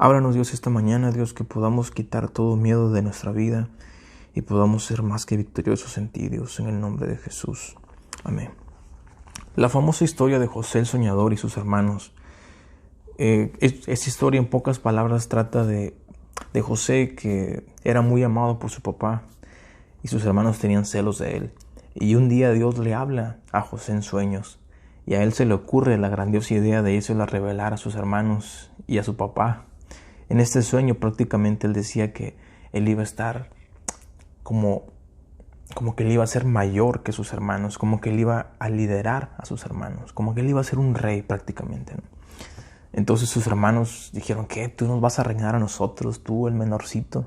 Ábranos, Dios, esta mañana, Dios, que podamos quitar todo miedo de nuestra vida y podamos ser más que victoriosos en ti, Dios, en el nombre de Jesús. Amén. La famosa historia de José el soñador y sus hermanos. Esta historia, en pocas palabras, trata de José, que era muy amado por su papá y sus hermanos tenían celos de él. Y un día Dios le habla a José en sueños y a él se le ocurre la grandiosa idea de irse a revelar a sus hermanos y a su papá. En este sueño prácticamente él decía que él iba a estar como que él iba a ser mayor que sus hermanos, como que él iba a liderar a sus hermanos, como que él iba a ser un rey prácticamente, ¿no? Entonces sus hermanos dijeron, ¿qué? ¿Tú nos vas a reinar a nosotros, tú el menorcito?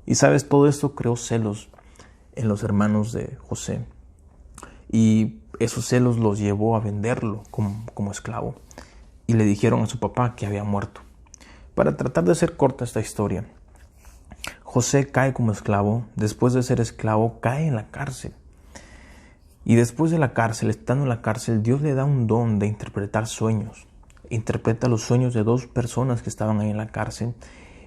Y sabes, todo esto creó celos en los hermanos de José. Y esos celos los llevó a venderlo como esclavo. Y le dijeron a su papá que había muerto. Para tratar de hacer corta esta historia, José cae como esclavo. Después de ser esclavo, cae en la cárcel. Y después de la cárcel, estando en la cárcel, Dios le da un don de interpretar sueños. Interpreta los sueños de dos personas que estaban ahí en la cárcel.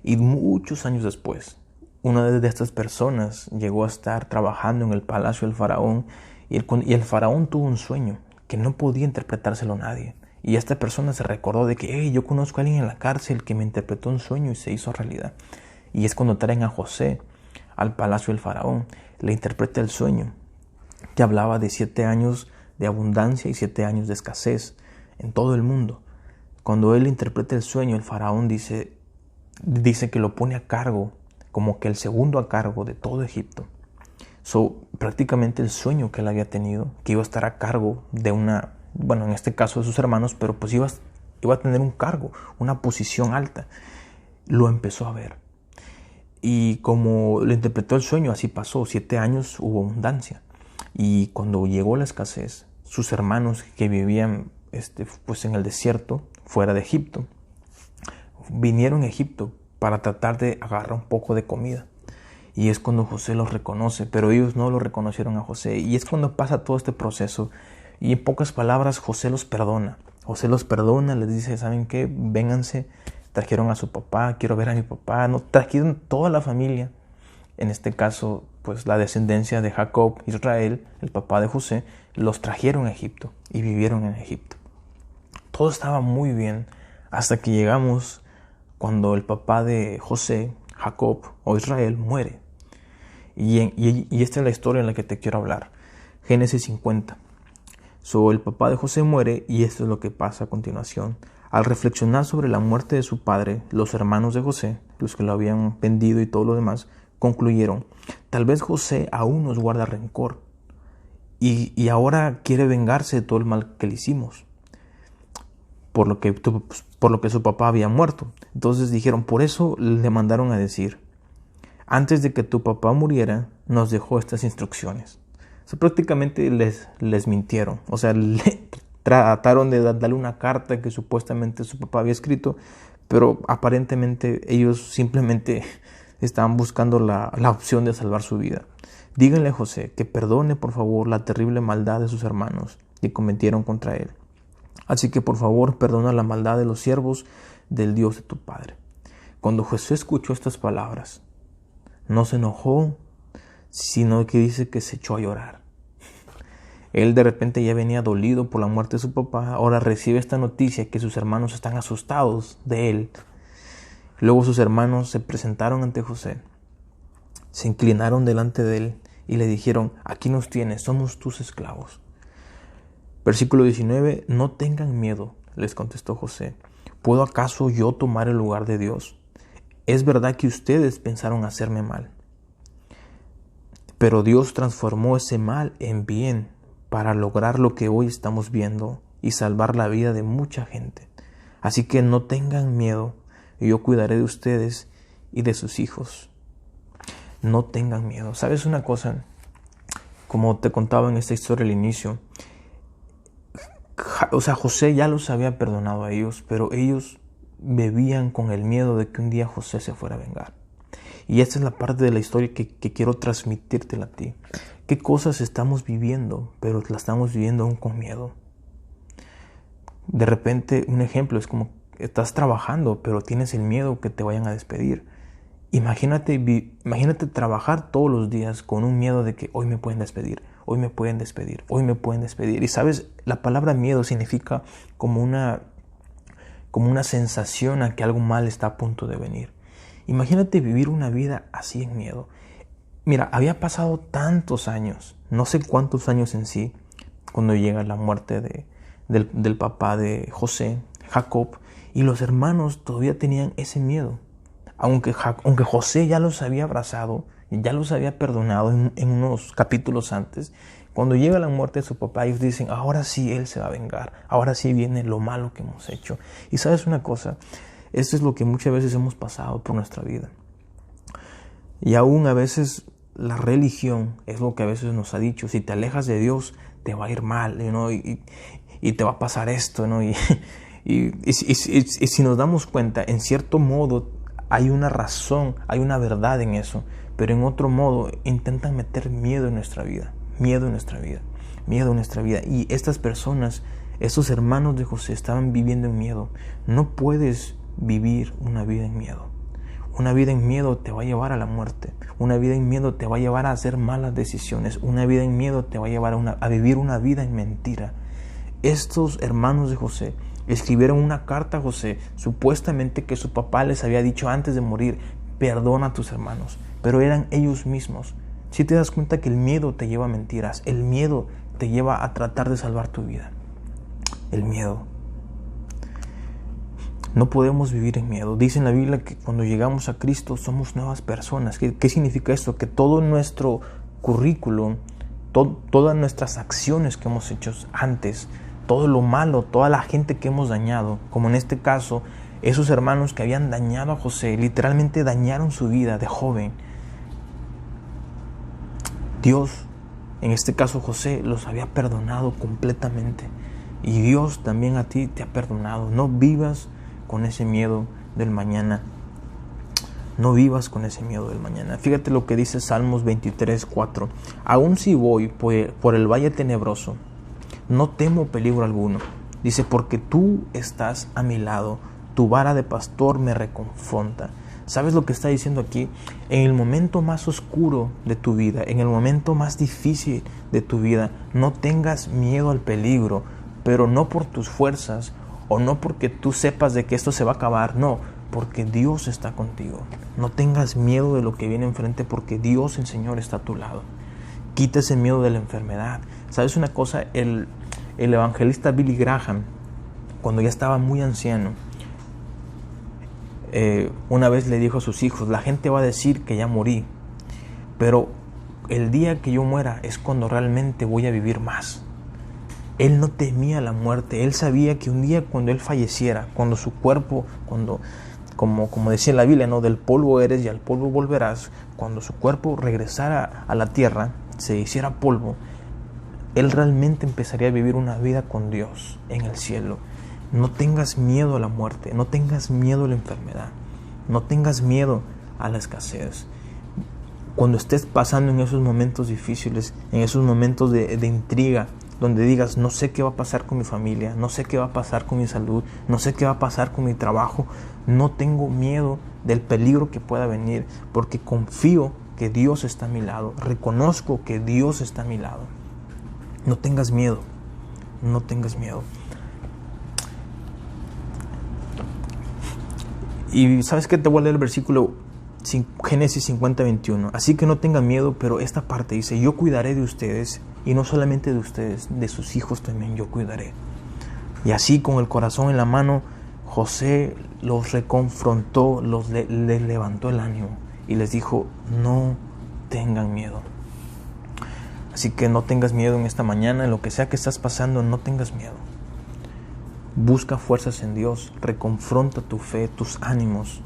Y muchos años después, una de estas personas llegó a estar trabajando en el palacio del faraón. Y el faraón tuvo un sueño que no podía interpretárselo a nadie. Y esta persona se recordó de que, hey, yo conozco a alguien en la cárcel que me interpretó un sueño y se hizo realidad. Y es cuando traen a José al palacio del faraón. Le interpreta el sueño que hablaba de 7 años de abundancia y 7 años de escasez en todo el mundo. Cuando él interpreta el sueño, el faraón dice que lo pone a cargo, como que el segundo a cargo de todo Egipto. Prácticamente el sueño que él había tenido, que iba a estar a cargo de en este caso de sus hermanos, pero pues iba a tener un cargo, una posición alta, lo empezó a ver. Y como le interpretó el sueño, así pasó. 7 años hubo abundancia. Y cuando llegó la escasez, sus hermanos que vivían pues en el desierto, fuera de Egipto, vinieron a Egipto para tratar de agarrar un poco de comida. Y es cuando José los reconoce, pero ellos no lo reconocieron a José. Y es cuando pasa todo este proceso. Y en pocas palabras, José los perdona. José los perdona, les dice, ¿saben qué? Vénganse. Trajeron a su papá, quiero ver a mi papá. No, trajeron toda la familia. En este caso, pues la descendencia de Jacob, Israel, el papá de José, los trajeron a Egipto y vivieron en Egipto. Todo estaba muy bien hasta que llegamos cuando el papá de José, Jacob o Israel, muere. Y esta es la historia en la que te quiero hablar. Génesis 50. El papá de José muere y esto es lo que pasa a continuación. Al reflexionar sobre la muerte de su padre, los hermanos de José, los que lo habían vendido y todo lo demás, concluyeron, tal vez José aún nos guarda rencor y ahora quiere vengarse de todo el mal que le hicimos, por lo que su papá había muerto. Entonces dijeron, por eso le mandaron a decir, antes de que tu papá muriera, nos dejó estas instrucciones. Prácticamente les mintieron, le trataron de darle una carta que supuestamente su papá había escrito, pero aparentemente ellos simplemente estaban buscando la opción de salvar su vida. Díganle a José que perdone por favor la terrible maldad de sus hermanos que cometieron contra él. Así que por favor perdona la maldad de los siervos del Dios de tu padre. Cuando José escuchó estas palabras, no se enojó, sino que dice que se echó a llorar. Él de repente ya venía dolido por la muerte de su papá. Ahora recibe esta noticia que sus hermanos están asustados de él. Luego sus hermanos se presentaron ante José, se inclinaron delante de él y le dijeron, aquí nos tienes, somos tus esclavos. Versículo 19, no tengan miedo, les contestó José. ¿Puedo acaso yo tomar el lugar de Dios? Es verdad que ustedes pensaron hacerme mal, pero Dios transformó ese mal en bien para lograr lo que hoy estamos viendo y salvar la vida de mucha gente. Así que no tengan miedo, yo cuidaré de ustedes y de sus hijos. No tengan miedo. ¿Sabes una cosa? Como te contaba en esta historia al inicio, José ya los había perdonado a ellos, pero ellos vivían con el miedo de que un día José se fuera a vengar. Y esta es la parte de la historia que quiero transmitírtela a ti. ¿Qué cosas estamos viviendo, pero la estamos viviendo aún con miedo? De repente, un ejemplo es como estás trabajando, pero tienes el miedo que te vayan a despedir. Imagínate trabajar todos los días con un miedo de que hoy me pueden despedir, hoy me pueden despedir, hoy me pueden despedir. Y sabes, la palabra miedo significa como una sensación a que algo mal está a punto de venir. Imagínate vivir una vida así en miedo. Mira, había pasado tantos años, no sé cuántos años en sí, cuando llega la muerte del papá de José, Jacob, y los hermanos todavía tenían ese miedo. Aunque José ya los había abrazado, ya los había perdonado en unos capítulos antes, cuando llega la muerte de su papá, ellos dicen, ahora sí él se va a vengar, ahora sí viene lo malo que hemos hecho. Y sabes una cosa, esto es lo que muchas veces hemos pasado por nuestra vida. Y aún a veces la religión es lo que a veces nos ha dicho, si te alejas de Dios te va a ir mal, y te va a pasar esto, ¿no? Y si nos damos cuenta, en cierto modo hay una razón, hay una verdad en eso, pero en otro modo intentan meter miedo en nuestra vida, miedo en nuestra vida, miedo en nuestra vida. Y estas personas, estos hermanos de José estaban viviendo en miedo. No puedes vivir una vida en miedo. Una vida en miedo te va a llevar a la muerte. Una vida en miedo te va a llevar a hacer malas decisiones. Una vida en miedo te va a llevar a vivir una vida en mentira. Estos hermanos de José escribieron una carta a José, supuestamente que su papá les había dicho antes de morir, perdona a tus hermanos, pero eran ellos mismos. Si te das cuenta que el miedo te lleva a mentiras, el miedo te lleva a tratar de salvar tu vida. El miedo. No podemos vivir en miedo. Dice en la Biblia que cuando llegamos a Cristo somos nuevas personas. ¿Qué significa esto? Que todo nuestro currículum, todas nuestras acciones que hemos hecho antes, todo lo malo, toda la gente que hemos dañado, como en este caso, esos hermanos que habían dañado a José, literalmente dañaron su vida de joven. Dios, en este caso José, los había perdonado completamente. Y Dios también a ti te ha perdonado. No vivas con ese miedo del mañana. No vivas con ese miedo del mañana. Fíjate lo que dice Salmos 23:4. Aun si voy por el valle tenebroso, no temo peligro alguno. Dice, porque tú estás a mi lado, tu vara de pastor me reconforta. ¿Sabes lo que está diciendo aquí? En el momento más oscuro de tu vida, en el momento más difícil de tu vida, no tengas miedo al peligro, pero no por tus fuerzas o no porque tú sepas de que esto se va a acabar, no, porque Dios está contigo. No tengas miedo de lo que viene enfrente porque Dios, el Señor, está a tu lado. Quita ese miedo de la enfermedad. ¿Sabes una cosa? El evangelista Billy Graham, cuando ya estaba muy anciano, una vez le dijo a sus hijos, la gente va a decir que ya morí, pero el día que yo muera es cuando realmente voy a vivir más. Él no temía la muerte. Él sabía que un día cuando él falleciera, cuando su cuerpo, como decía en la Biblia, ¿no? Del polvo eres y al polvo volverás, cuando su cuerpo regresara a la tierra, se hiciera polvo, él realmente empezaría a vivir una vida con Dios en el cielo. No tengas miedo a la muerte, no tengas miedo a la enfermedad, no tengas miedo a la escasez. Cuando estés pasando en esos momentos difíciles, en esos momentos de intriga, donde digas, no sé qué va a pasar con mi familia, no sé qué va a pasar con mi salud, no sé qué va a pasar con mi trabajo, no tengo miedo del peligro que pueda venir, porque confío que Dios está a mi lado, reconozco que Dios está a mi lado. No tengas miedo, no tengas miedo. Y ¿sabes qué? Te voy a leer el versículo Génesis 50:21. Así que no tengan miedo, pero esta parte dice, yo cuidaré de ustedes, y no solamente de ustedes, de sus hijos también yo cuidaré. Y así, con el corazón en la mano, José los reconfrontó, les levantó el ánimo y les dijo, no tengan miedo. Así que no tengas miedo en esta mañana, en lo que sea que estás pasando, no tengas miedo. Busca fuerzas en Dios, reconfronta tu fe, tus ánimos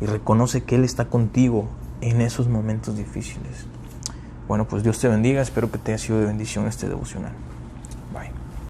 y reconoce que Él está contigo en esos momentos difíciles. Bueno, pues Dios te bendiga, espero que te haya sido de bendición este devocional.